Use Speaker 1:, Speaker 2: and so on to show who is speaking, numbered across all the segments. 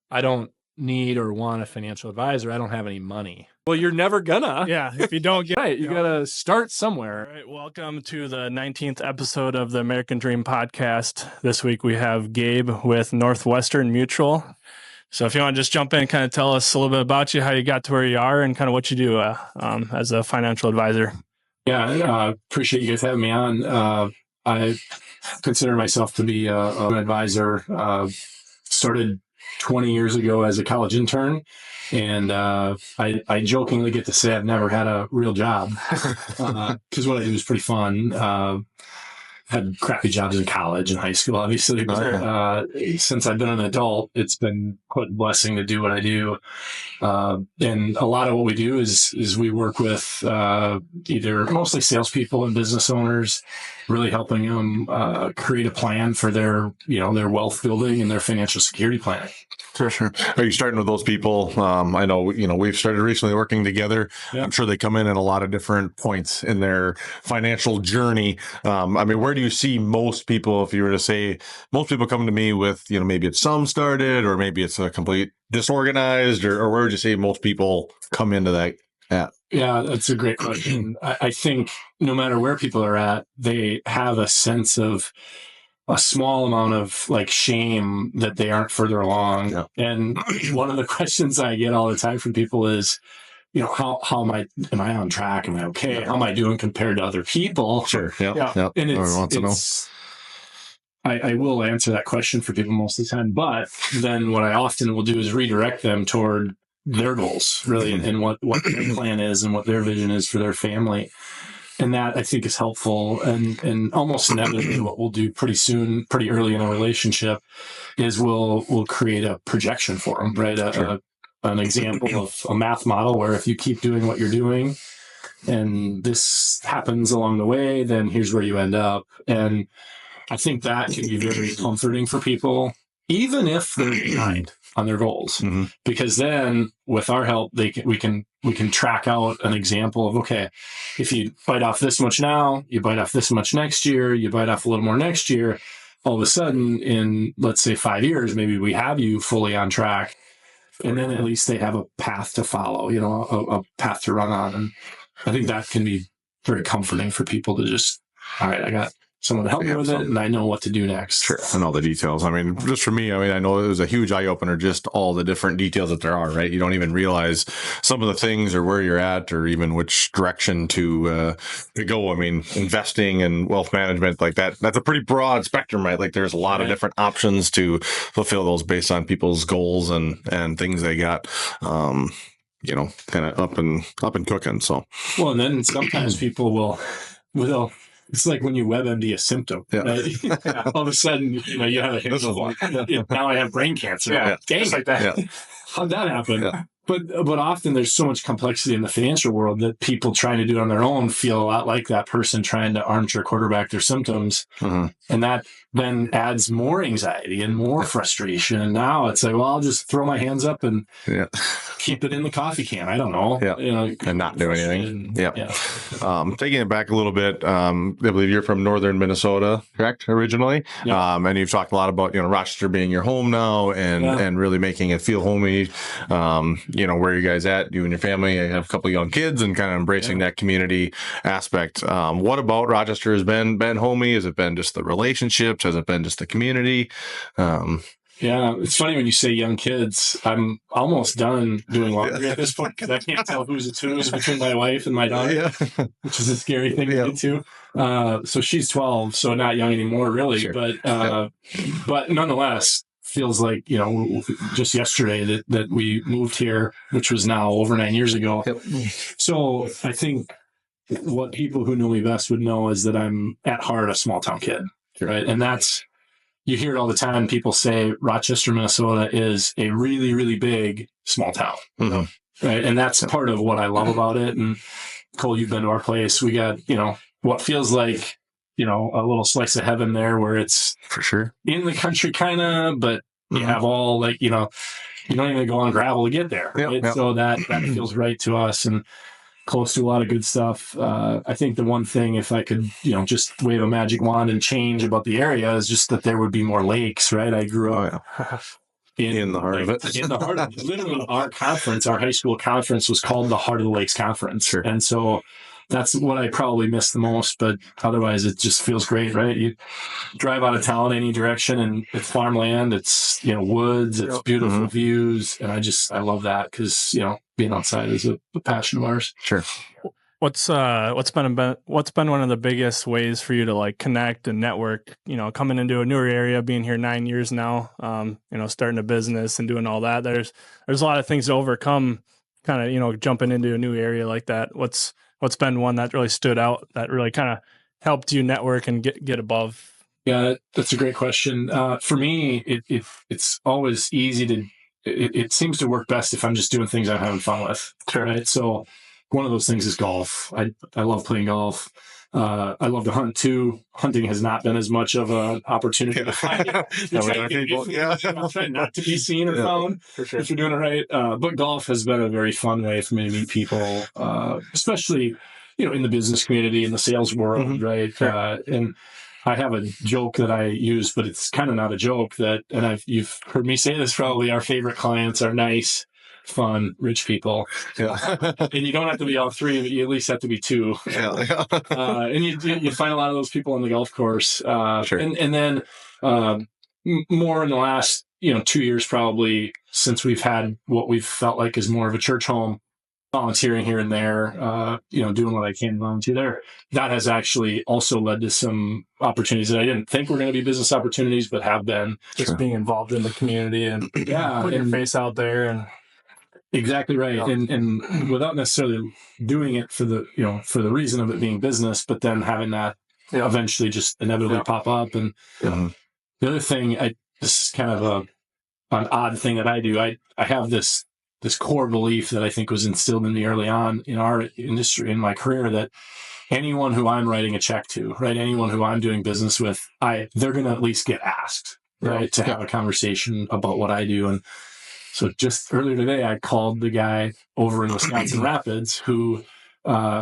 Speaker 1: I don't need or want a financial advisor. I don't have any money. Well, you're never gonna.
Speaker 2: Yeah, if you don't get
Speaker 1: right, you gotta start somewhere.
Speaker 2: All right, welcome to the 19th episode of the American Dream podcast. This week we have Gabe with Northwestern Mutual. So if you want to just jump in and kind of tell us a little bit about you, how you got to where you are, and kind of what you do as a financial advisor.
Speaker 3: Yeah, appreciate you guys having me on. I consider myself to be an advisor. Started 20 years ago as a college intern, and I jokingly get to say I've never had a real job because what I do is pretty fun. Had crappy jobs in college and high school, obviously. But, since I've been an adult, it's been quite a blessing to do what I do. And a lot of what we do is we work with either mostly salespeople and business owners, really helping them create a plan for their wealth building and their financial security planning.
Speaker 4: For sure. Are you starting with those people? I know, we've started recently working together. Yeah. I'm sure they come in at a lot of different points in their financial journey. Where do you see most people, if you were to say, most people come to me with, maybe it's some started or maybe it's a complete disorganized, or where would you say most people come into that at?
Speaker 3: Yeah, that's a great question. I think no matter where people are at, they have a sense of a small amount of shame that they aren't further along. Yeah. And one of the questions I get all the time from people is, how am I on track? Am I okay? How am I doing compared to other people?
Speaker 4: Sure. Yeah.
Speaker 3: And I will answer that question for people most of the time, but then what I often will do is redirect them toward their goals, really, and what their plan is and what their vision is for their family. And that I think is helpful, and almost inevitably what we'll do pretty early in a relationship is we'll create a projection for them, right?
Speaker 4: Sure.
Speaker 3: An example of a math model where if you keep doing what you're doing and this happens along the way, then here's where you end up. And I think that can be very comforting for people, even if they're behind on their goals, because then with our help, we can track out an example of, okay, if you bite off this much now, you bite off this much next year, you bite off a little more next year, all of a sudden in, let's say 5 years, maybe we have you fully on track. And then at least they have a path to follow, a path to run on. And I think that can be very comforting for people to just, all right, I got someone to help me with it, and I know what to do next.
Speaker 4: Sure. And all the details. Just for me, I know it was a huge eye-opener, just all the different details that there are, right? You don't even realize some of the things or where you're at or even which direction to go. Investing and wealth management, that's a pretty broad spectrum, right? There's a lot of different options to fulfill those based on people's goals and things they got. Kind of up and cooking. So,
Speaker 3: well, and then sometimes people will it's like when you WebMD a symptom. Yeah. Right? All of a sudden, you have a hip block. Now I have brain cancer.
Speaker 2: Yeah.
Speaker 3: Dang, like that. Yeah. How'd that happen? Yeah. But often there's so much complexity in the financial world that people trying to do it on their own feel a lot like that person trying to armchair quarterback their symptoms. And that then adds more anxiety and more frustration. And now it's like, well, I'll just throw my hands up and keep it in the coffee can. I don't know.
Speaker 4: Yeah. And not do anything. Taking it back a little bit, I believe you're from northern Minnesota, correct, originally? Yeah. And you've talked a lot about, Rochester being your home now and really making it feel homey. Where you guys at, you and your family. I have a couple of young kids and kind of embracing that community aspect. What about Rochester has been homey? Has it been just the relationships? Has it been just the community?
Speaker 3: Yeah, it's funny when you say young kids. I'm almost done doing laundry at this point because I can't tell who's between my wife and my daughter, which is a scary thing to get to. So she's 12, so not young anymore, really. Sure. But nonetheless, feels like, just yesterday that we moved here, which was now over 9 years ago. Yep. So I think what people who know me best would know is that I'm at heart a small town kid, right? And you hear it all the time. People say Rochester, Minnesota is a really, really big small town, right? And that's part of what I love about it. And Cole, you've been to our place. We got, what feels like, a little slice of heaven there where it's
Speaker 4: for sure
Speaker 3: in the country kind of, but you have all you don't even go on gravel to get there. Right? Yep. So that feels right to us and close to a lot of good stuff. I think the one thing, if I could, just wave a magic wand and change about the area is just that there would be more lakes, right? I grew up
Speaker 4: in the heart of it.
Speaker 3: In the heart of it. Literally, our conference, our high school conference, was called the Heart of the Lakes Conference.
Speaker 4: Sure.
Speaker 3: And so that's what I probably miss the most, but otherwise it just feels great, right? You drive out of town any direction and it's farmland, it's, woods, it's beautiful views. And I love that because, being outside is a passion of ours.
Speaker 4: Sure.
Speaker 2: What's been one of the biggest ways for you to like connect and network, coming into a newer area, being here 9 years now, starting a business and doing all that. There's a lot of things to overcome kind of, jumping into a new area like that. What's been one that really stood out that really kind of helped you network and get above?
Speaker 3: Yeah, that's a great question. For me, it's always easy to, it seems to work best if I'm just doing things I'm having fun with.
Speaker 2: Sure.
Speaker 3: Right. So one of those things is golf. I love playing golf. I love to hunt too. Hunting has not been as much of an opportunity to find. I'm trying not to be seen or found
Speaker 2: for sure.
Speaker 3: if you're doing it right. But golf has been a very fun way for me to meet people, especially, in the business community, in the sales world, right?
Speaker 2: Sure.
Speaker 3: And I have a joke that I use, but it's kind of not a joke you've heard me say this probably. Our favorite clients are nice, fun, rich people.
Speaker 4: Yeah.
Speaker 3: And you don't have to be all three, but you at least have to be two.
Speaker 4: Yeah.
Speaker 3: And you find a lot of those people on the golf course.
Speaker 4: Sure.
Speaker 3: And then more in the last 2 years probably, since we've had what we've felt like is more of a church home, volunteering here and there, doing what I can to volunteer there. That has actually also led to some opportunities that I didn't think were going to be business opportunities, but have been.
Speaker 2: Just being involved in the community and putting your face out there and.
Speaker 3: Exactly right. Yeah. And without necessarily doing it for the reason of it being business, but then having that eventually just inevitably pop up. And the other thing, this is kind of an odd thing that I do. I have this core belief that I think was instilled in me early on in our industry, in my career, that anyone who I'm writing a check to, right, anyone who I'm doing business with, they're going to at least get asked, right, to have a conversation about what I do. And so just earlier today, I called the guy over in Wisconsin Rapids who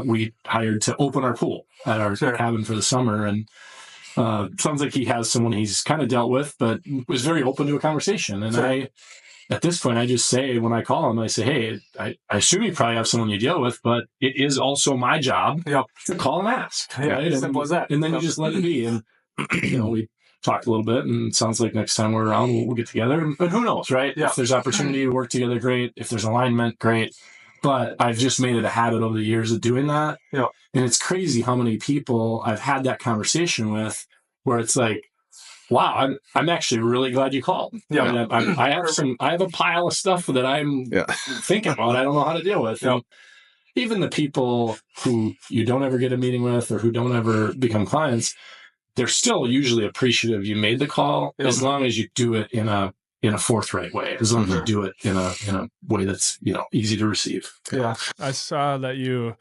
Speaker 3: we hired to open our pool at our cabin for the summer. And sounds like he has someone he's kind of dealt with, but was very open to a conversation. And at this point, I just say, when I call him, I say, hey, I assume you probably have someone you deal with, but it is also my job to call and ask.
Speaker 2: Yeah,
Speaker 3: right?
Speaker 2: Simple as that.
Speaker 3: And then you just let it be. And, we talked a little bit, and it sounds like next time we're around, we'll get together. But who knows, right? Yeah. If there's opportunity to work together, great. If there's alignment, great. But I've just made it a habit over the years of doing that. Yeah. And it's crazy how many people I've had that conversation with where it's like, wow, I'm actually really glad you called. Yeah. I have a pile of stuff that I'm thinking about. I don't know how to deal with. Yeah. And even the people who you don't ever get a meeting with or who don't ever become clients, they're still usually appreciative you made the call, as long as you do it in a forthright way, as long as you do it in a way that's easy to receive.
Speaker 2: Yeah. I saw that you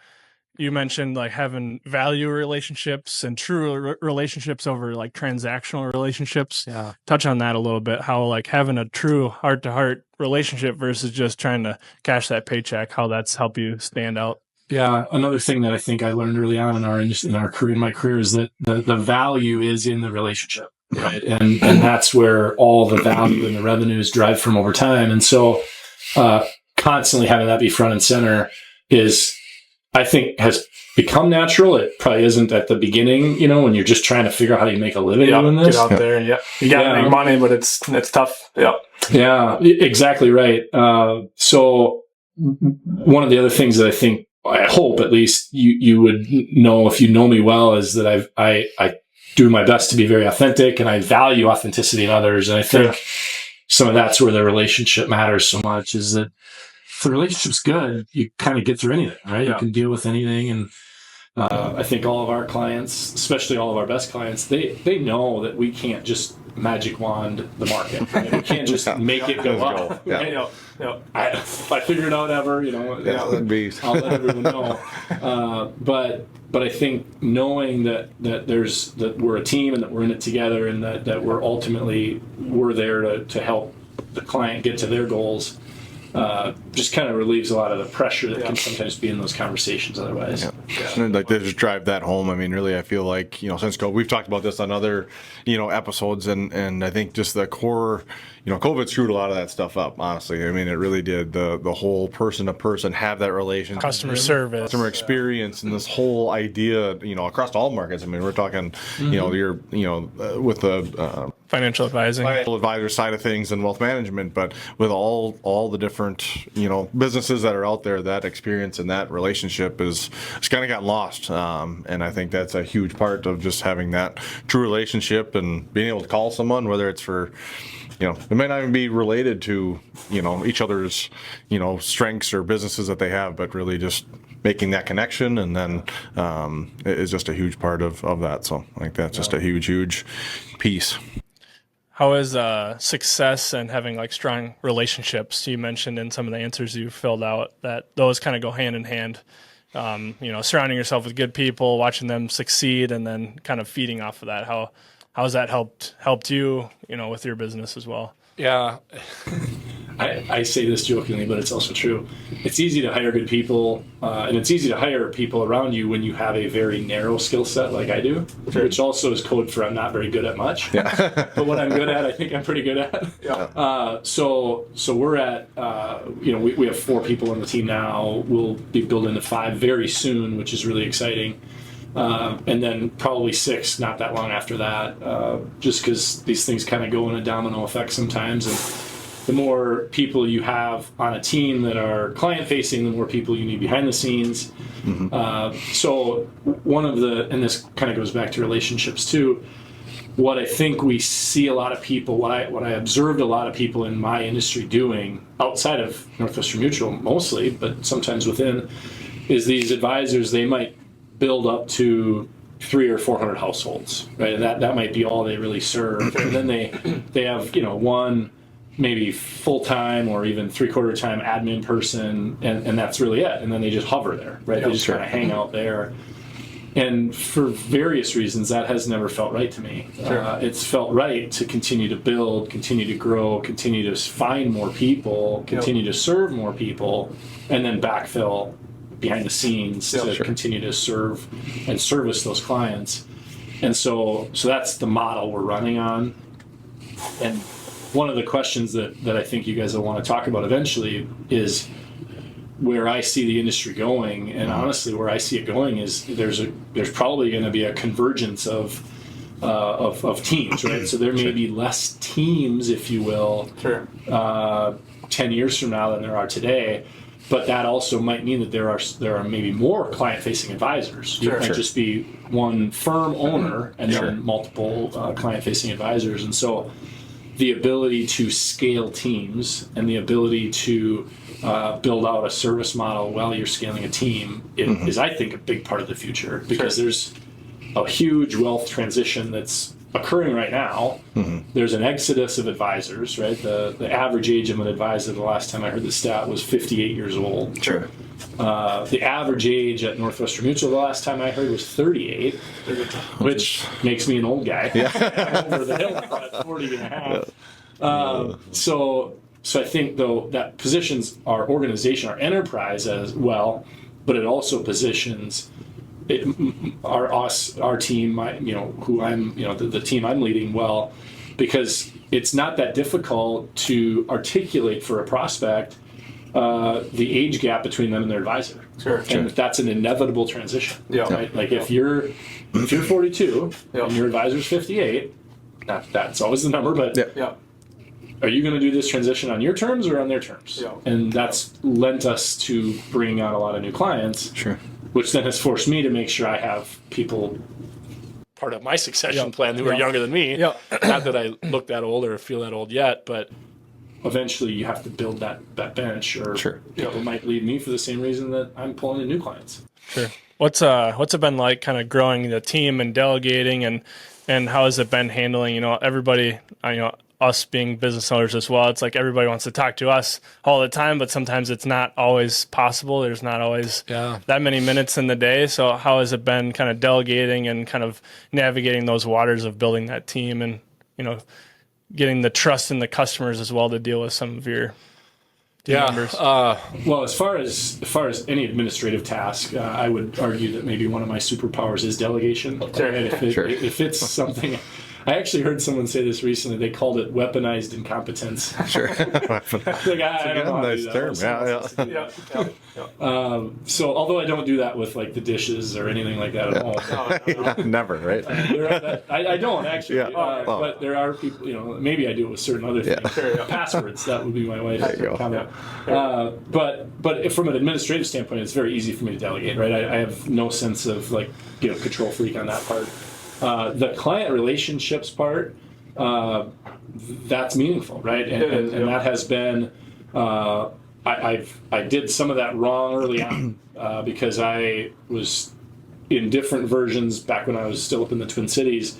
Speaker 2: mentioned like having value relationships and true relationships over like transactional relationships. Yeah. Touch on that a little bit, how like having a true heart-to-heart relationship versus just trying to cash that paycheck, how that's helped you stand out.
Speaker 3: Yeah, another thing that I think I learned early on in my career is that the value is in the relationship, right? And that's where all the value and the revenues drive from over time. And so, constantly having that be front and center is, I think, has become natural. It probably isn't at the beginning, when you're just trying to figure out how you make a living doing this.
Speaker 2: Get out there, you gotta make money, but it's tough.
Speaker 3: Yeah, exactly right. So one of the other things that I hope at least you would know if you know me well is that I do my best to be very authentic, and I value authenticity in others. And I think some of that's where the relationship matters so much, is that if the relationship's good, you kind of get through anything, right? Yeah. You can deal with anything. And I think all of our clients, especially all of our best clients, they know that we can't just magic wand the market. Right? We can't just make it go up. Right? If I figure it out ever, I'll let everyone know. But I think knowing that we're a team and that we're in it together, and that we're there to help the client get to their goals, just kind of relieves a lot of the pressure that can sometimes be in those conversations otherwise.
Speaker 4: And like, to just drive that home, I mean, really, I feel like, since we've talked about this on other, episodes, and I think just the core, COVID screwed a lot of that stuff up, honestly. I mean, it really did. The whole person to person, have that relation,
Speaker 2: Customer service,
Speaker 4: customer experience, and this whole idea, across all markets. I mean, we're talking, with the
Speaker 2: financial advising,
Speaker 4: financial advisor side of things and wealth management, but with all the different, businesses that are out there, that experience and that relationship it's kind of gotten lost. And I think that's a huge part of just having that true relationship and being able to call someone, whether it's for, it may not even be related to, each other's, strengths or businesses that they have, but really just making that connection. And then is just a huge part of that. So I think that's just a huge piece.
Speaker 2: How is success and having like strong relationships? You mentioned in some of the answers you filled out that those kind of go hand in hand. Surrounding yourself with good people, watching them succeed, and then kind of feeding off of that. How has that helped you, with your business as well?
Speaker 3: Yeah. I say this jokingly, but it's also true. It's easy to hire good people, and it's easy to hire people around you when you have a very narrow skill set like I do, which also is code for I'm not very good at much. Yeah. But what I'm good at, I think I'm pretty good at. Yeah. So we're at, we have 4 people on the team now. We'll be building to 5 very soon, which is really exciting. And then probably 6 not that long after that, just because these things kind of go in a domino effect sometimes. And the more people you have on a team that are client-facing, the more people you need behind the scenes. Mm-hmm. So and this kind of goes back to relationships too, what I think we see a lot of people, what I observed a lot of people in my industry doing, outside of Northwestern Mutual mostly, but sometimes within, is these advisors, they might build up to 300 or 400 households, right? And that might be all they really serve. And then they have, one maybe full-time or even 3/4 time admin person, and that's really it. And then they just hover there, right? They just kind of hang out there. And for various reasons, that has never felt right to me. It's felt right to continue to build, continue to grow, continue to find more people, continue to serve more people, and then backfill behind the scenes to continue to serve and service those clients. And so that's the model we're running on. And one of the questions that I think you guys will want to talk about eventually is where I see the industry going. And honestly, where I see it going is there's probably going to be a convergence of teams, right? So there may be less teams, if you will, 10 years from now than there are today. But that also might mean that there are maybe more client-facing advisors. It might just be one firm owner and then multiple client-facing advisors. And so the ability to scale teams and the ability to build out a service model while you're scaling a team is, I think, a big part of the future, because there's a huge wealth transition that's occurring right now. There's an exodus of advisors, right? The average age of an advisor, the last time I heard the stat, was 58 years old. The average age at Northwestern Mutual, the last time I heard, was 38, which makes me an old guy. I'm over the hill at 40 and a half. So I think, though, that positions our organization, our enterprise as well, but it also positions our team, who I'm, the team I'm leading well, because it's not that difficult to articulate for a prospect the age gap between them and their advisor. And that's an inevitable transition. Right? Like if you're 42 and your advisor's 58, that's always the number, but are you going to do this transition on your terms or on their terms? And that's lent us to bringing on a lot of new clients. Which then has forced me to make sure I have people part of my succession plan who are younger than me. Not that I look that old or feel that old yet, but eventually you have to build that bench, or people might leave me for the same reason that I'm pulling in new clients.
Speaker 2: What's it been like kind of growing the team and delegating, and how has it been handling, everybody, us being business owners as well? It's like everybody wants to talk to us all the time, but sometimes it's not always possible. There's not always that many minutes in the day. So how has it been kind of delegating and kind of navigating those waters of building that team and, getting the trust in the customers as well to deal with some of your members?
Speaker 3: Well, as far as any administrative task, I would argue that maybe one of my superpowers is delegation. If it's something I actually heard someone say this recently. They called it weaponized incompetence.
Speaker 4: Sure.
Speaker 3: Like, I don't know how to
Speaker 4: nice
Speaker 3: do that.
Speaker 4: term.
Speaker 3: So although I don't do that with like the dishes or anything like that at all.
Speaker 4: Never, right?
Speaker 3: I don't actually.
Speaker 4: Yeah.
Speaker 3: But there are people, maybe I do it with certain other things. Passwords, that would be my wife's comment. But from an administrative standpoint, it's very easy for me to delegate, right? I have no sense of like, control freak on that part. The client relationships part, that's meaningful, right? And that has been, I did some of that wrong early on because I was in different versions back when I was still up in the Twin Cities,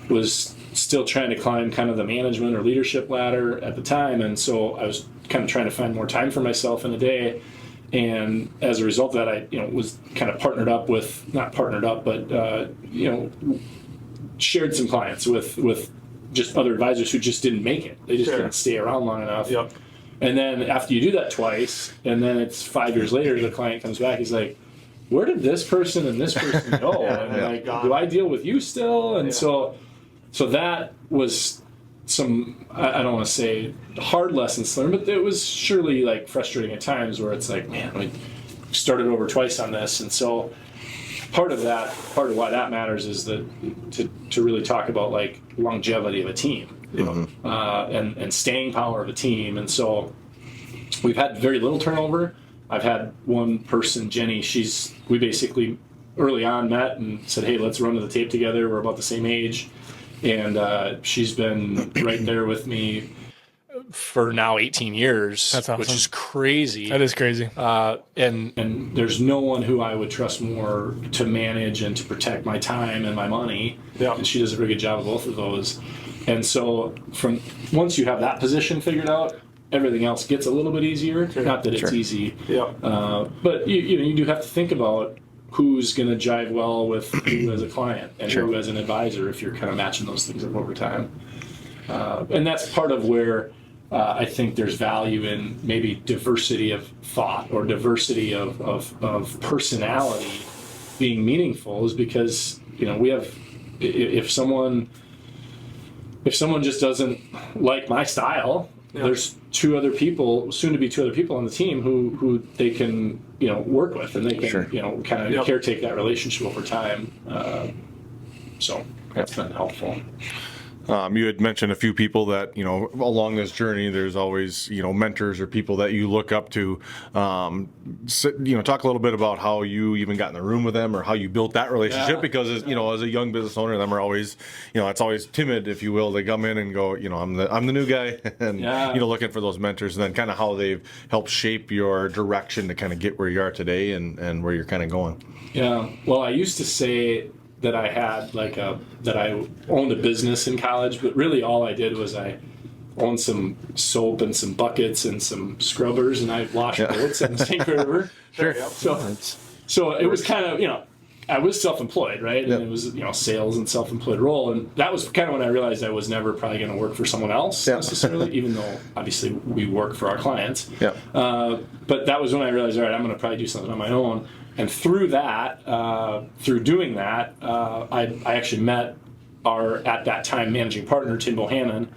Speaker 3: was still trying to climb kind of the management or leadership ladder at the time. And so I was kind of trying to find more time for myself in a day. And as a result of that, I was kind of not partnered up, but shared some clients with just other advisors who just didn't make it. They just didn't stay around long enough.
Speaker 2: Yep.
Speaker 3: And then after you do that twice, and then it's 5 years later, the client comes back, he's like, where did this person and this person go? And like, do I deal with you still? And so that was some, I don't want to say hard lessons learned, but it was surely like frustrating at times where it's like, man, we started over twice on this. And so part of why that matters is that to really talk about like longevity of a team, and staying power of a team. And so we've had very little turnover. I've had one person, Jenny, we basically early on met and said, hey, let's run to the tape together. We're about the same age. And she's been right there with me for now 18 years,
Speaker 2: That's awesome.
Speaker 3: Which is crazy.
Speaker 2: That is crazy.
Speaker 3: And there's no one who I would trust more to manage and to protect my time and my money.
Speaker 2: Yeah.
Speaker 3: And she does a very good job of both of those. And so once you have that position figured out, everything else gets a little bit easier. Not that it's easy.
Speaker 2: Yeah.
Speaker 3: But you do have to think about who's going to jive well with you as a client and who as an advisor if you're kind of matching those things up over time. And that's part of where I think there's value in maybe diversity of thought or diversity of personality being meaningful, is because we have, if someone just doesn't like my style, there's soon to be two other people on the team who they can work with, and they can kind of caretake that relationship over time. So that's been helpful.
Speaker 4: You had mentioned a few people that, along this journey, there's always, mentors or people that you look up to. Talk a little bit about how you even got in the room with them or how you built that relationship, because, as a young business owner, them are always, it's always timid, if you will. They come in and go, I'm the new guy, and, looking for those mentors, and then kind of how they've helped shape your direction to kind of get where you are today and where you're kind of going.
Speaker 3: Yeah. Well, I used to say that I had that I owned a business in college, but really all I did was I owned some soap and some buckets and some scrubbers, and I washed boats in the St. Croix River.
Speaker 2: Sure.
Speaker 3: So it was kind of, I was self-employed, right? And it was, sales and self-employed role. And that was kind of when I realized I was never probably going to work for someone else necessarily, even though obviously we work for our clients.
Speaker 4: Yeah.
Speaker 3: But that was when I realized, all right, I'm going to probably do something on my own. And through that, through doing that, I actually met our, at that time, managing partner, Tim Bohannon.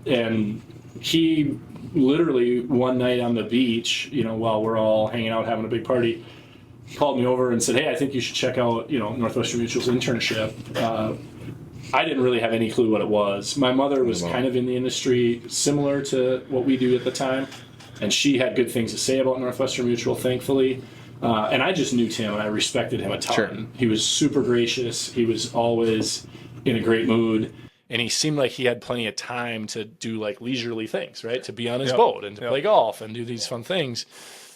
Speaker 3: And he literally one night on the beach, while we're all hanging out having a big party, called me over and said, hey, I think you should check out, Northwestern Mutual's internship. I didn't really have any clue what it was. My mother was kind of in the industry similar to what we do at the time, and she had good things to say about Northwestern Mutual, thankfully. And I just knew Tim, and I respected him a ton.
Speaker 4: Sure.
Speaker 3: He was super gracious. He was always in a great mood. And he seemed like he had plenty of time to do like leisurely things, right? To be on his boat and to play golf and do these fun things.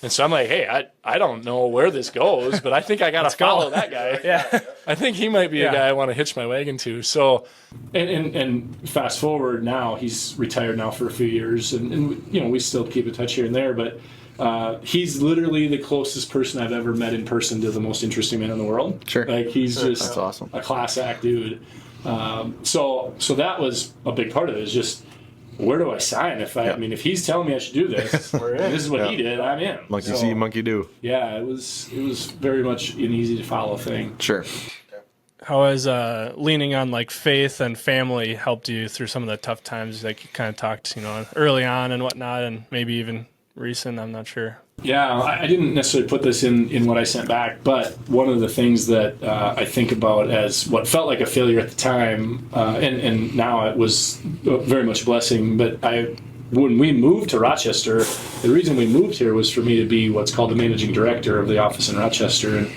Speaker 3: And so I'm like, hey, I don't know where this goes, but I think I got to follow that guy. I think he might be a guy I want to hitch my wagon to. So, and fast forward now, he's retired now for a few years, and we still keep in touch here and there, but he's literally the closest person I've ever met in person to the most interesting man in the world.
Speaker 4: Sure.
Speaker 3: Like he's just
Speaker 4: That's awesome.
Speaker 3: A class act dude. So that was a big part of it, is just, where do I sign? I mean, if he's telling me I should do this, and this is what he did, I'm in.
Speaker 4: Monkey see, monkey do.
Speaker 3: Yeah, it was very much an easy to follow thing.
Speaker 4: Sure.
Speaker 2: How has leaning on like faith and family helped you through some of the tough times, like you kind of talked, early on and whatnot, and maybe even recent? I'm not sure.
Speaker 3: Yeah, I didn't necessarily put this in what I sent back, but one of the things that I think about as what felt like a failure at the time, and now it was very much a blessing, but when we moved to Rochester, the reason we moved here was for me to be what's called the managing director of the office in Rochester, and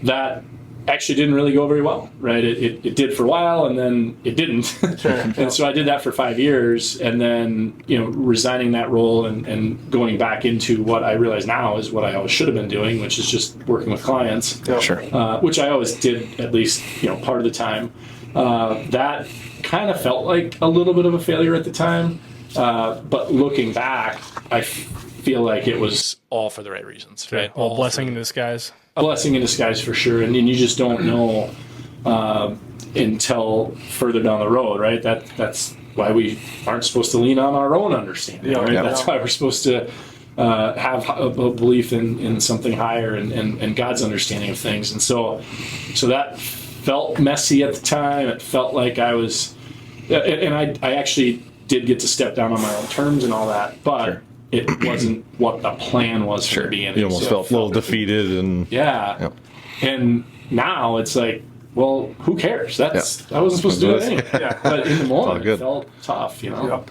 Speaker 3: that actually didn't really go very well, right? It did for a while, and then it didn't. Sure. And so I did that for 5 years, and then resigning that role and going back into what I realize now is what I always should have been doing, which is just working with clients.
Speaker 4: Yeah. Sure.
Speaker 3: Which I always did at least part of the time. That kind of felt like a little bit of a failure at the time, but looking back, I feel like it was all for the right reasons. Right?
Speaker 2: All blessing in disguise.
Speaker 3: A blessing in disguise for sure, and you just don't know until further down the road, right? That's why we aren't supposed to lean on our own understanding, right? Yeah. That's why we're supposed to have a belief in something higher and God's understanding of things. And so that felt messy at the time. It felt like I was, and I actually did get to step down on my own terms and all that, but. Sure. It wasn't what the plan was from the beginning.
Speaker 4: You almost felt a little defeated, and
Speaker 3: and now it's like, well, who cares? I wasn't supposed to do anything. But in the moment, it felt tough.
Speaker 4: No,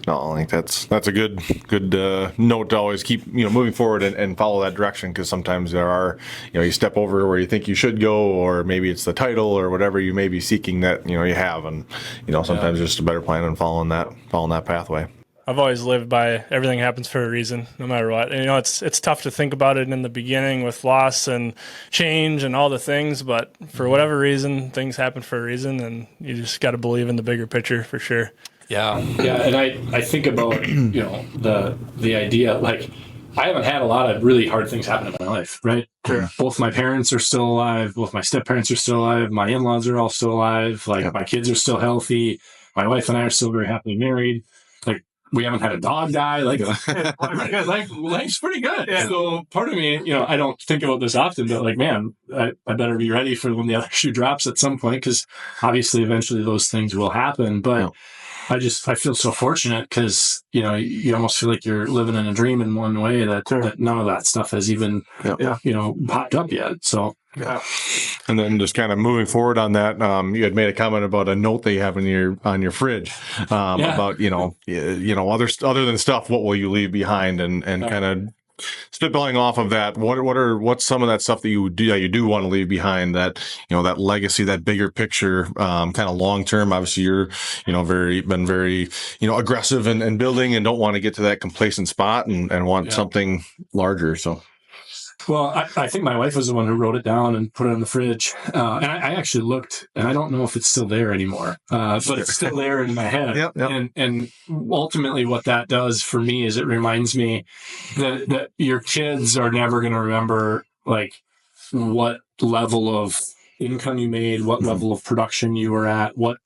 Speaker 4: I think that's a good note to always keep moving forward and follow that direction, because sometimes there are you step over where you think you should go, or maybe it's the title or whatever you may be seeking that you have, and sometimes there's just a better plan and following that pathway.
Speaker 2: I've always lived by everything happens for a reason, no matter what. And, it's tough to think about it in the beginning with loss and change and all the things, but for whatever reason, things happen for a reason, and you just got to believe in the bigger picture for sure.
Speaker 3: Yeah, and I think about the idea, like, I haven't had a lot of really hard things happen in my life, right? Sure. Both my parents are still alive. Both my step-parents are still alive. My in-laws are all still alive. Like, my kids are still healthy. My wife and I are still very happily married. Like, we haven't had a dog die. Like, life's pretty good. Yeah. So part of me, I don't think about this often, but like, man, I better be ready for when the other shoe drops at some point, because obviously eventually those things will happen. But I feel so fortunate, because, you almost feel like you're living in a dream in one way that none of that stuff has even, popped up yet. So. Yeah.
Speaker 4: And then just kind of moving forward on that, you had made a comment about a note that you have on your fridge about other than stuff. What will you leave behind, and kind of spitballing off of that. What's some of that stuff that you do want to leave behind, that that legacy, that bigger picture, kind of long term. Obviously, you're been very aggressive and building, and don't want to get to that complacent spot and want something larger. So.
Speaker 3: Well, I think my wife was the one who wrote it down and put it in the fridge. And I actually looked, and I don't know if it's still there anymore, but it's still there in my head. Yep. And ultimately what that does for me is it reminds me that your kids are never going to remember, like, what level of income you made, what level of production you were at, what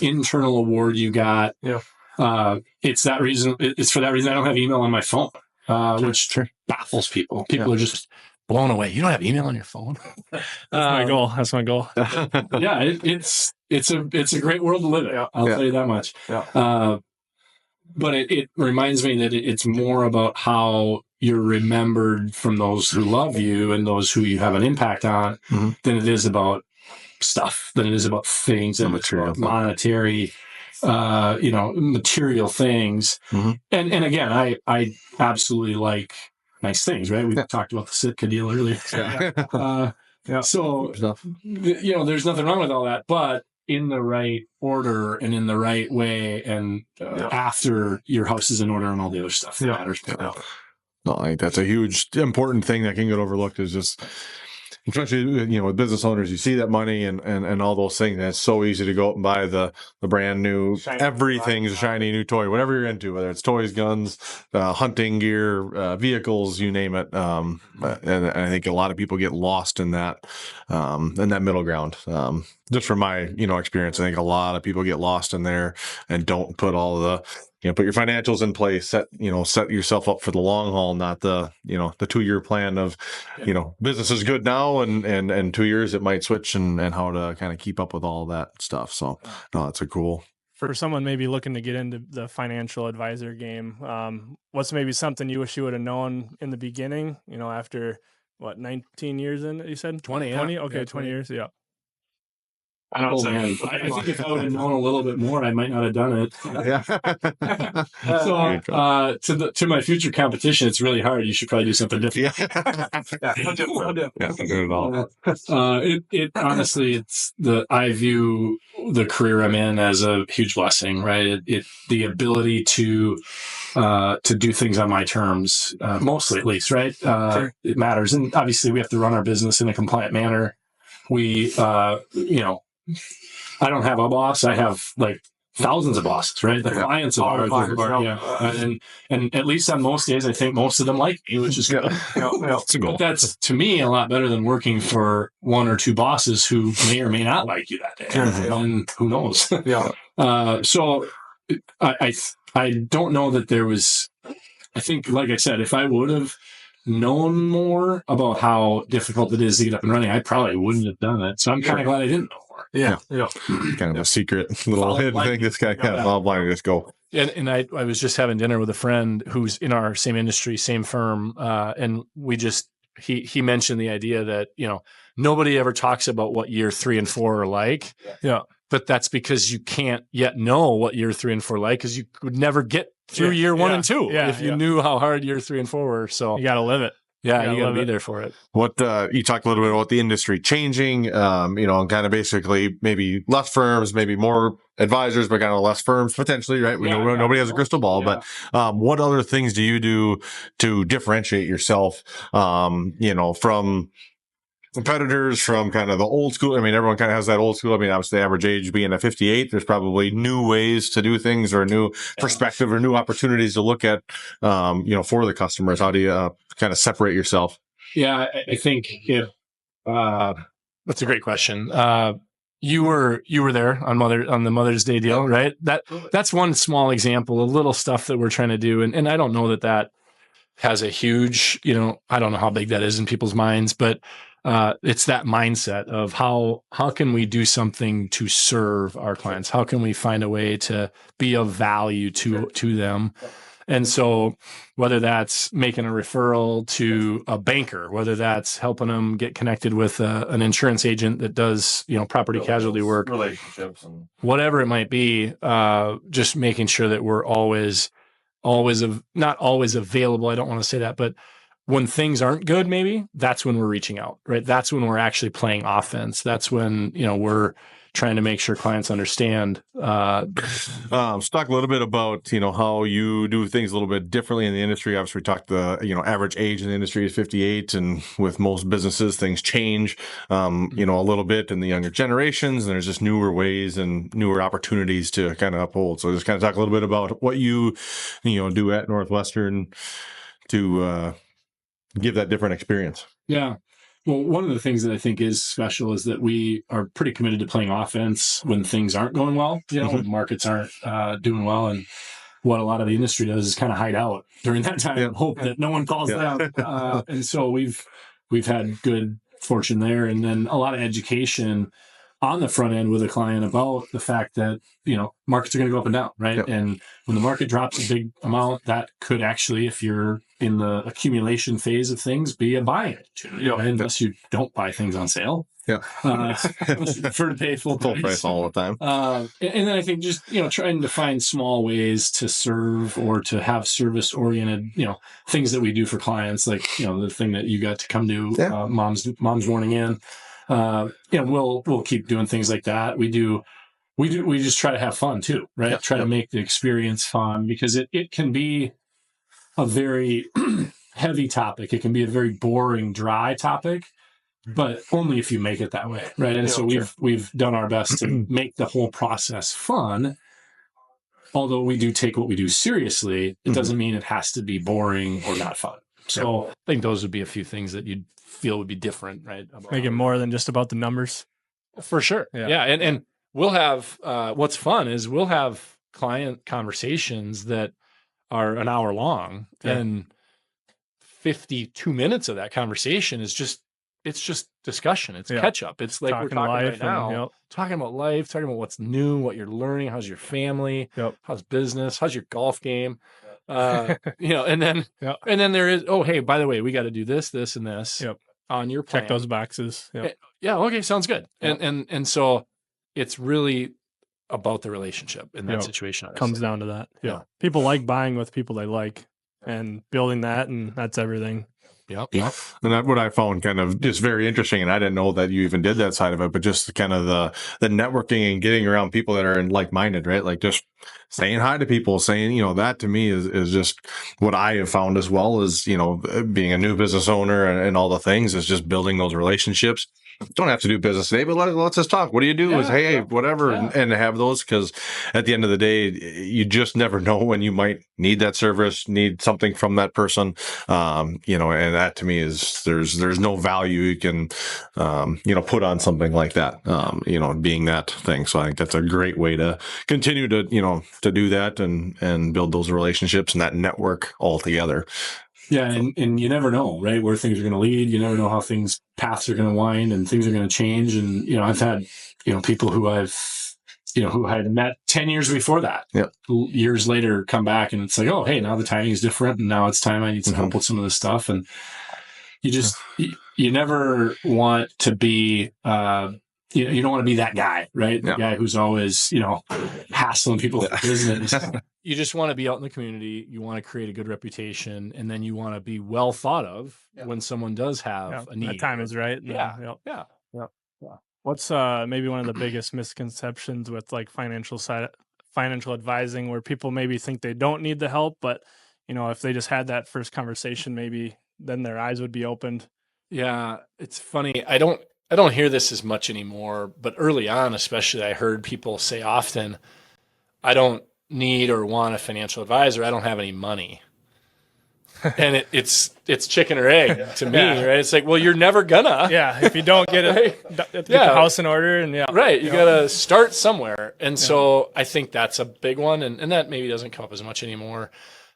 Speaker 3: internal award you got. Yeah. It's for that reason I don't have email on my phone, which baffles people. People are just blown away. You don't have email on your phone?
Speaker 2: That's my goal.
Speaker 3: Yeah, it's a great world to live in. I'll tell you that much. Yeah. But it reminds me that it's more about how you're remembered from those who love you and those who you have an impact on, than it is about stuff, than it is about things, and about monetary, material things. And again, I absolutely like nice things, right? We talked about the Sitka deal earlier. So, there's nothing wrong with all that, but in the right order and in the right way, and after your house is in order and all the other stuff that matters.
Speaker 4: No, I think that's a huge, important thing that can get overlooked, is just, especially, with business owners, you see that money and all those things, and it's so easy to go out and buy the brand new, everything's a shiny new toy, whatever you're into, whether it's toys, guns, hunting gear, vehicles, you name it. And I think a lot of people get lost in that middle ground. Just from my, experience, I think a lot of people get lost in there and don't put all the put your financials in place, set yourself up for the long haul, not the 2-year plan of, business is good now and 2 years it might switch, and how to kind of keep up with all that stuff. So no, that's a cool.
Speaker 2: For someone maybe looking to get into the financial advisor game, what's maybe something you wish you would have known in the beginning, after 19 years in, you said?
Speaker 1: 20, yeah.
Speaker 2: 20? Okay,
Speaker 1: Yeah,
Speaker 2: 20 years, yeah.
Speaker 3: Oh, man. I think if I would have known a little bit more, I might not have done it. So to my future competition, it's really hard. You should probably do something different. Honestly, I view the career I'm in as a huge blessing, right? The ability to do things on my terms, mostly at least, right? It matters. And obviously we have to run our business in a compliant manner. We, I don't have a boss. I have thousands of bosses, right? The clients of ours. And at least on most days, I think most of them like me, which is good. But that's, to me, a lot better than working for one or two bosses who may or may not like you that day. And who knows? So I don't know that there was, I think, like I said, if I would have known more about how difficult it is to get up and running, I probably wouldn't have done it. So I'm kind of glad I didn't know more.
Speaker 4: Yeah. Kind of a secret little hidden thing. This guy follow blind, just go.
Speaker 1: And I was just having dinner with a friend who's in our same industry, same firm, and we just he mentioned the idea that nobody ever talks about what year 3 and 4 are like. Yeah. But that's because you can't yet know what year 3 and 4 are like, because you could never get through year 1 and 2 if you knew how hard year 3 and 4 were. So
Speaker 2: you got to live it.
Speaker 1: Yeah, you got to be there for it.
Speaker 4: What you talked a little bit about the industry changing, and kind of basically maybe less firms, maybe more advisors, but kind of less firms potentially, right? We know nobody has a crystal ball, but what other things do you do to differentiate yourself, from competitors, from kind of the old school? I mean, everyone kind of has that old school. I mean, obviously the average age being at 58, there's probably new ways to do things, or a new perspective, or new opportunities to look at, for the customers. How do you kind of separate yourself?
Speaker 3: Yeah, I think
Speaker 1: that's a great question. You were there on the Mother's Day deal, right? That's one small example, a little stuff that we're trying to do. And I don't know that has a huge, I don't know how big that is in people's minds, but it's that mindset of how can we do something to serve our clients? How can we find a way to be of value to them? And so whether that's making a referral to a banker, whether that's helping them get connected with an insurance agent that does, property casualty work, relationships, and whatever it might be, just making sure that we're not always available. I don't want to say that, but when things aren't good, maybe that's when we're reaching out, right? That's when we're actually playing offense. That's when, we're trying to make sure clients understand.
Speaker 4: Let's talk a little bit about, how you do things a little bit differently in the industry. Obviously, we talked the, average age in the industry is 58, and with most businesses, things change, a little bit in the younger generations, and there's just newer ways and newer opportunities to kind of uphold. So just kind of talk a little bit about what you do at Northwestern to give that different experience.
Speaker 3: Yeah. Well, one of the things that I think is special is that we are pretty committed to playing offense when things aren't going well, when markets aren't doing well. And what a lot of the industry does is kind of hide out during that time and hope that no one calls them. And so we've had good fortune there. And then a lot of education on the front end with a client about the fact that, markets are going to go up and down, right? Yep. And when the market drops a big amount, that could actually, if you're in the accumulation phase of things, be a buying opportunity, right? Unless you don't buy things on sale.
Speaker 4: Yeah.
Speaker 3: Prefer to pay full price
Speaker 4: all the time.
Speaker 3: And then I think just, trying to find small ways to serve or to have service oriented, things that we do for clients, like, the thing that you got to come to, Mom's Morning In. We'll keep doing things like that. We just try to have fun too, right? Try to make the experience fun, because it can be a very heavy topic. It can be a very boring, dry topic, but only if you make it that way, right? And so we've done our best to make the whole process fun. Although we do take what we do seriously, it doesn't mean it has to be boring or not fun. So I think those would be a few things that you'd feel would be different, right?
Speaker 2: Make it more than just about the numbers.
Speaker 1: For sure. Yeah. And we'll have, what's fun is we'll have client conversations that are an hour long, and 52 minutes of that conversation is just discussion. It's catch up. It's like we're talking right now, talking about life, talking about what's new, what you're learning, how's your family, how's business, how's your golf game, and then there is, oh, hey, by the way, we got to do this, this, and this on your plan.
Speaker 2: Check those boxes.
Speaker 1: Yeah. Okay. Sounds good. And so it's really about the relationship in that situation.
Speaker 2: Comes down to that. Yeah. People like buying with people they like and building that, and that's everything.
Speaker 4: Yep. And that's what I found kind of just very interesting. And I didn't know that you even did that side of it, but just kind of the networking and getting around people that are like-minded, right? Like just saying hi to people, saying, that to me is just what I have found as well as, being a new business owner and all the things is just building those relationships. Don't have to do business today, but let's just talk. What do you do? Whatever, and have those, because at the end of the day, you just never know when you might need that service, need something from that person. And that to me is there's no value you can, put on something like that. Being that thing. So I think that's a great way to continue to do that and build those relationships and that network all together.
Speaker 3: Yeah, and you never know, right, where things are going to lead. You never know how paths are going to wind and things are going to change. And, I've had, people who who I had met 10 years before that, years later come back and it's like, oh, hey, now the timing is different. And now it's time I need some help with some of this stuff. And you just, you never want to be, you don't want to be that guy, right? The guy who's always, hassling people with business. You just want to be out in the community. You want to create a good reputation, and then you want to be well thought of when someone does have a need.
Speaker 2: That time is right.
Speaker 3: Yeah.
Speaker 2: What's maybe one of the biggest misconceptions with like financial advising, where people maybe think they don't need the help, but if they just had that first conversation, maybe then their eyes would be opened.
Speaker 1: Yeah, it's funny. I don't hear this as much anymore, but early on, especially, I heard people say often, I don't need or want a financial advisor. I don't have any money. And it's chicken or egg to me, right? It's like, well, you're never gonna.
Speaker 2: Yeah, if you don't get it, get the house in order, and
Speaker 1: right, you gotta start somewhere. And so I think that's a big one, and that maybe doesn't come up as much anymore.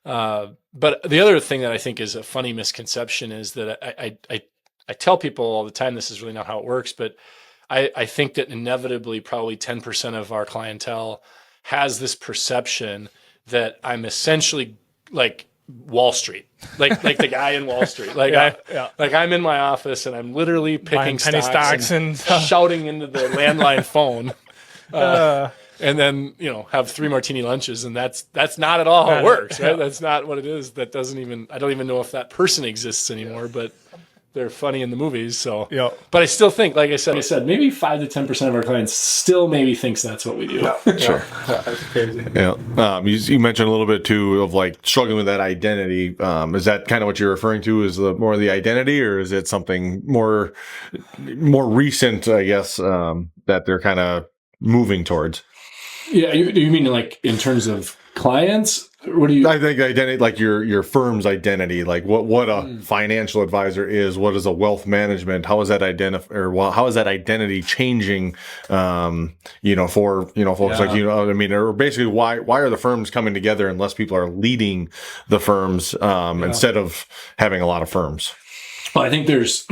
Speaker 1: But the other thing that I think is a funny misconception is that I tell people all the time, this is really not how it works, but I think that inevitably probably 10% of our clientele has this perception that I'm essentially like Wall Street, like the guy in Wall Street. Like like I'm in my office and I'm literally picking
Speaker 2: penny stocks and
Speaker 1: shouting into the landline phone. And then, have 3 martini lunches, and that's not at all how it works, right? That's not what it is. I don't even know if that person exists anymore, but they're funny in the movies. So, but I still think, like I said, maybe 5 to 10% of our clients still maybe thinks that's what we do.
Speaker 4: Sure.
Speaker 3: That's crazy.
Speaker 4: Yeah. You mentioned a little bit too of like struggling with that identity. Is that kind of what you're referring to? Is more the identity, or is it something more recent, I guess, that they're kind of moving towards?
Speaker 3: Yeah. You mean like in terms of clients? What do you?
Speaker 4: I think identity, like your firm's identity, like what a financial advisor is, what is a wealth management, how is that how is that identity changing? For folks like or basically why are the firms coming together unless people are leading the firms instead of having a lot of firms?
Speaker 3: Well, I think there's.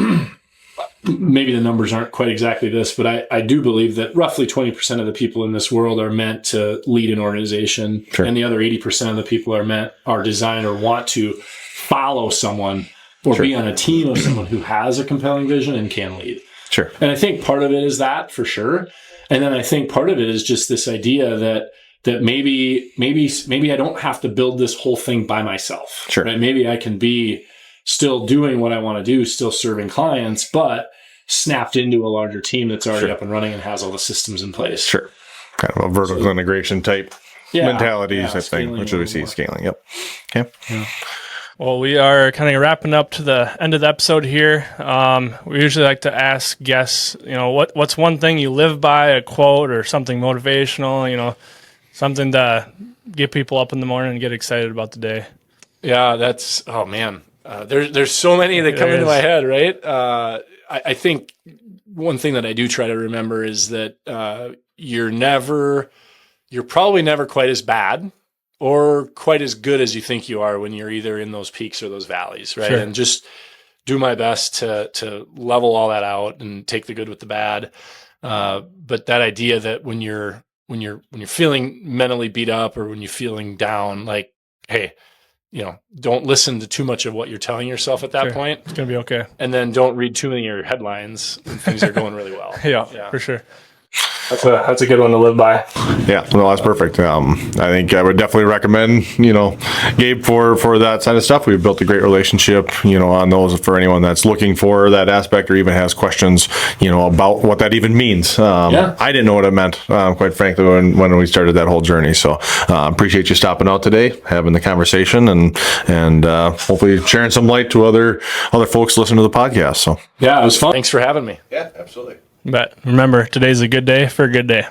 Speaker 3: Maybe the numbers aren't quite exactly this, but I do believe that roughly 20% of the people in this world are meant to lead an organization. Sure. And the other 80% of the people are designed or want to follow someone or be on a team of someone who has a compelling vision and can lead.
Speaker 4: Sure.
Speaker 3: And I think part of it is that, for sure. And then I think part of it is just this idea that maybe I don't have to build this whole thing by myself.
Speaker 4: Sure.
Speaker 3: Right? Maybe I can be still doing what I want to do, still serving clients, but snapped into a larger team that's already up and running and has all the systems in place.
Speaker 4: Sure. Kind of a vertical integration type mentality type thing, which we see scaling. Yep. Okay.
Speaker 3: Yeah.
Speaker 2: Well, we are kind of wrapping up to the end of the episode here. We usually like to ask guests, what's one thing you live by, a quote or something motivational, something to get people up in the morning and get excited about the day.
Speaker 1: Yeah, that's, oh man. There's so many that come into my head, right? I think one thing that I do try to remember is that you're never you're probably never quite as bad or quite as good as you think you are when you're either in those peaks or those valleys, right?
Speaker 2: Sure.
Speaker 1: And just do my best to level all that out and take the good with the bad. But that idea that when you're feeling mentally beat up or when you're feeling down, like, hey, don't listen to too much of what you're telling yourself at that point.
Speaker 2: It's going to be okay.
Speaker 1: And then don't read too many of your headlines when things are going really well.
Speaker 2: Yeah, for sure. That's a good one to live by.
Speaker 4: Yeah, no, that's perfect. I think I would definitely recommend, Gabe for that side of stuff. We've built a great relationship, on those for anyone that's looking for that aspect or even has questions, about what that even means. I didn't know what it meant, quite frankly, when we started that whole journey. So appreciate you stopping out today, having the conversation, and hopefully sharing some light to other folks listening to the podcast. So
Speaker 1: yeah, it was fun. Thanks for having me.
Speaker 4: Yeah, absolutely.
Speaker 2: But remember, today's a good day for a good day.